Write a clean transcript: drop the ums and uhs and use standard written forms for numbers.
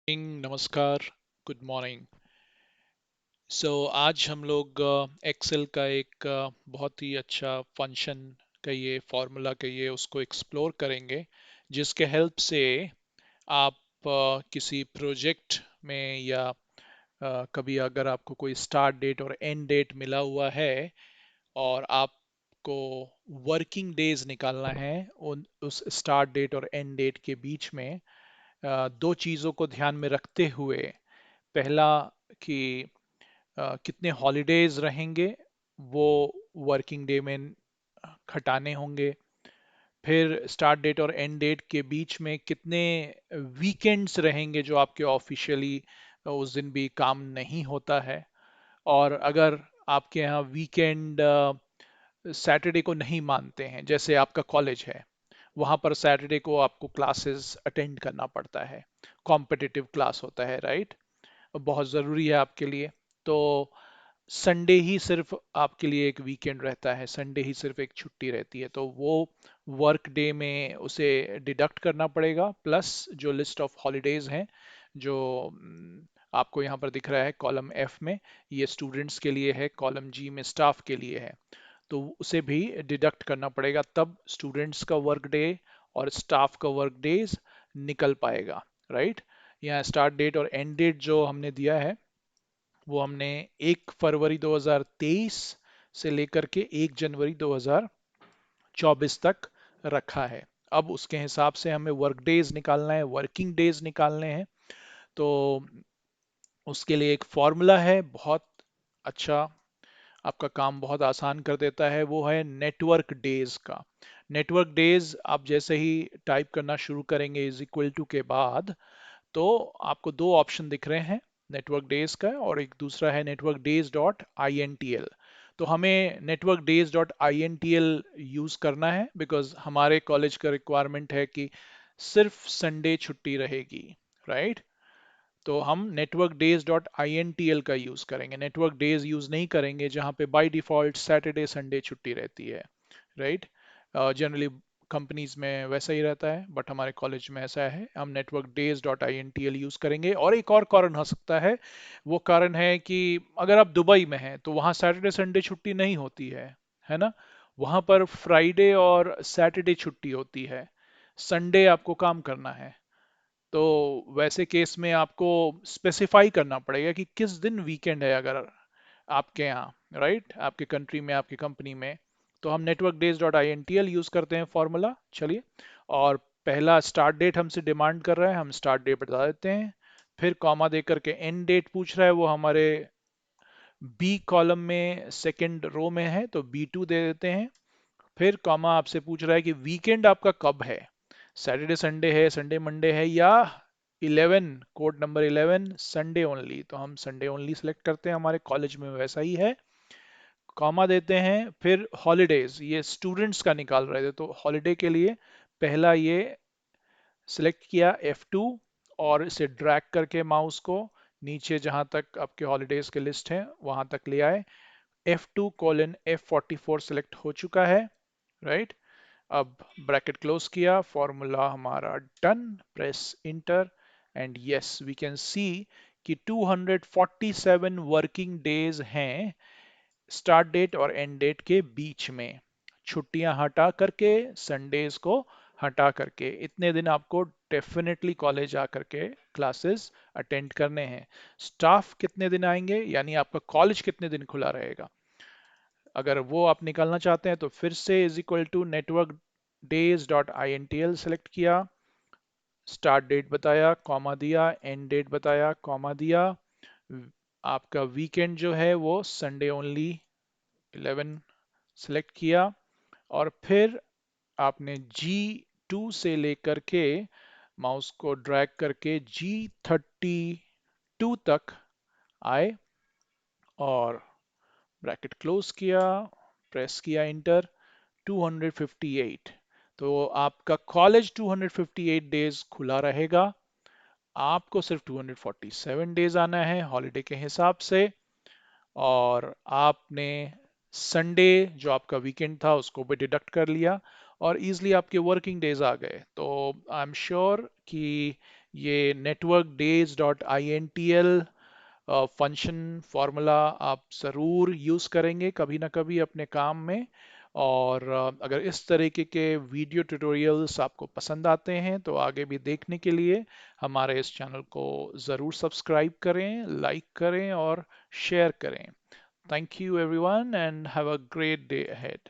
नमस्कार। Good morning. आज हम लोग एक्सेल का एक बहुत ही अच्छा फंक्शन कहिए, फॉर्मूला कहिए, उसको एक्सप्लोर करेंगे, जिसके हेल्प से आप किसी प्रोजेक्ट में या कभी अगर आपको कोई स्टार्ट डेट और एंड डेट मिला हुआ है और आपको वर्किंग डेज निकालना है उन उस स्टार्ट डेट और एंड डेट के बीच में, दो चीज़ों को ध्यान में रखते हुए, पहला कि कितने हॉलीडेज रहेंगे वो वर्किंग डे में घटाने होंगे। फिर स्टार्ट डेट और एंड डेट के बीच में कितने वीकेंड्स रहेंगे जो आपके ऑफिशियली उस दिन भी काम नहीं होता है। और अगर आपके यहाँ वीकेंड सैटरडे को नहीं मानते हैं, जैसे आपका कॉलेज है, वहाँ पर सैटरडे को आपको क्लासेस अटेंड करना पड़ता है, कॉम्पिटिटिव क्लास होता है, राइट? बहुत ज़रूरी है आपके लिए। तो संडे ही सिर्फ आपके लिए एक वीकेंड रहता है, संडे ही सिर्फ एक छुट्टी रहती है, तो वो वर्क डे में उसे डिडक्ट करना पड़ेगा, प्लस जो लिस्ट ऑफ हॉलीडेज हैं जो आपको यहाँ पर दिख रहा है कॉलम एफ में, ये स्टूडेंट्स के लिए है, कॉलम जी में स्टाफ के लिए है, तो उसे भी डिडक्ट करना पड़ेगा, तब स्टूडेंट्स का वर्क डे और स्टाफ का वर्क डेज निकल पाएगा, राइट? यहाँ स्टार्ट डेट और एंड डेट जो हमने दिया है वो हमने 1 फरवरी 2023 से लेकर के 1 जनवरी 2024 तक रखा है। अब उसके हिसाब से हमें वर्क डेज निकालना है, वर्किंग डेज निकालने हैं। तो उसके लिए एक फॉर्मूला है बहुत अच्छा, आपका काम बहुत आसान कर देता है, वो है नेटवर्क डेज का। नेटवर्क डेज आप जैसे ही टाइप करना शुरू करेंगे इज इक्वल टू के बाद, तो आपको दो ऑप्शन दिख रहे हैं, नेटवर्क डेज का और एक दूसरा है network days dot I N T L. तो हमें network days dot I N T L use करना है बिकॉज हमारे कॉलेज का रिक्वायरमेंट है कि सिर्फ संडे छुट्टी रहेगी, राइट? तो हम network days dot I N T L का यूज करेंगे, नेटवर्क डेज यूज नहीं करेंगे जहां पे बाय डिफॉल्ट सैटरडे संडे छुट्टी रहती है, राइट? जनरली कंपनीज में वैसा ही रहता है, बट हमारे कॉलेज में ऐसा है, हम network days dot I N T L use करेंगे। और एक और कारण हो सकता है, वो कारण है कि अगर आप दुबई में हैं तो वहाँ सैटरडे संडे छुट्टी नहीं होती है ना? वहाँ पर फ्राइडे और सैटरडे छुट्टी होती है, संडे आपको काम करना है। तो वैसे केस में आपको स्पेसिफाई करना पड़ेगा कि किस दिन वीकेंड है अगर आपके यहाँ, राइट, आपके कंट्री में, आपकी कंपनी में। तो हम network days dot I N T L use करते हैं फॉर्मूला, चलिए। और पहला स्टार्ट डेट हमसे डिमांड कर रहा है, हम स्टार्ट डेट बता देते हैं। फिर कॉमा देकर के एंड डेट पूछ रहा है, वो हमारे बी कॉलम में सेकंड रो में है, तो B2 दे देते हैं। फिर कॉमा आपसे पूछ रहा है कि वीकेंड आपका कब है, सैटरडे संडे है, संडे मंडे है, या 11, कोड नंबर 11 संडे ओनली, तो हम संडे ओनली सेलेक्ट करते हैं, हमारे कॉलेज में वैसा ही है। कॉमा देते हैं, फिर हॉलीडेज, ये स्टूडेंट्स का निकाल रहे थे, तो हॉलीडे के लिए पहला ये सिलेक्ट किया F2 और इसे ड्रैग करके माउस को नीचे जहां तक आपके हॉलीडेज के लिस्ट है वहां तक ले आए। F2:F44 सिलेक्ट हो चुका है, राइट? अब ब्रैकेट क्लोज किया, फॉर्मूला हमारा done, press enter, and yes we can see कि 247 वर्किंग डेज हैं स्टार्ट डेट और एंड डेट के बीच में, छुट्टियां हटा करके, संडेज को हटा करके, इतने दिन आपको डेफिनेटली कॉलेज आकर के क्लासेस अटेंड करने हैं। स्टाफ कितने दिन आएंगे, यानी आपका कॉलेज कितने दिन खुला रहेगा, अगर वो आप निकालना चाहते हैं तो फिर से is equal to network days dot I N T L select किया, स्टार्ट डेट बताया, कॉमा दिया, एंड डेट बताया, कॉमा दिया। आपका वीकेंड जो है वो संडे ओनली 11 सेलेक्ट किया, और फिर आपने G2 से लेकर के माउस को ड्रैग करके G32 तक आए और ब्रैकेट क्लोज किया, प्रेस किया इंटर। 258, तो आपका कॉलेज 258 डेज खुला रहेगा, आपको सिर्फ 247 डेज आना है हॉलीडे के हिसाब से। और आपने संडे जो आपका वीकेंड था उसको भी डिडक्ट कर लिया और इजीली आपके वर्किंग डेज आ गए। तो आई एम श्योर कि ये networkdays.intl फंक्शन फार्मूला आप ज़रूर यूज़ करेंगे कभी ना कभी अपने काम में। और अगर इस तरीके के वीडियो ट्यूटोरियल्स आपको पसंद आते हैं तो आगे भी देखने के लिए हमारे इस चैनल को ज़रूर सब्सक्राइब करें, लाइक करें और शेयर करें। Thank you everyone and have a great day ahead.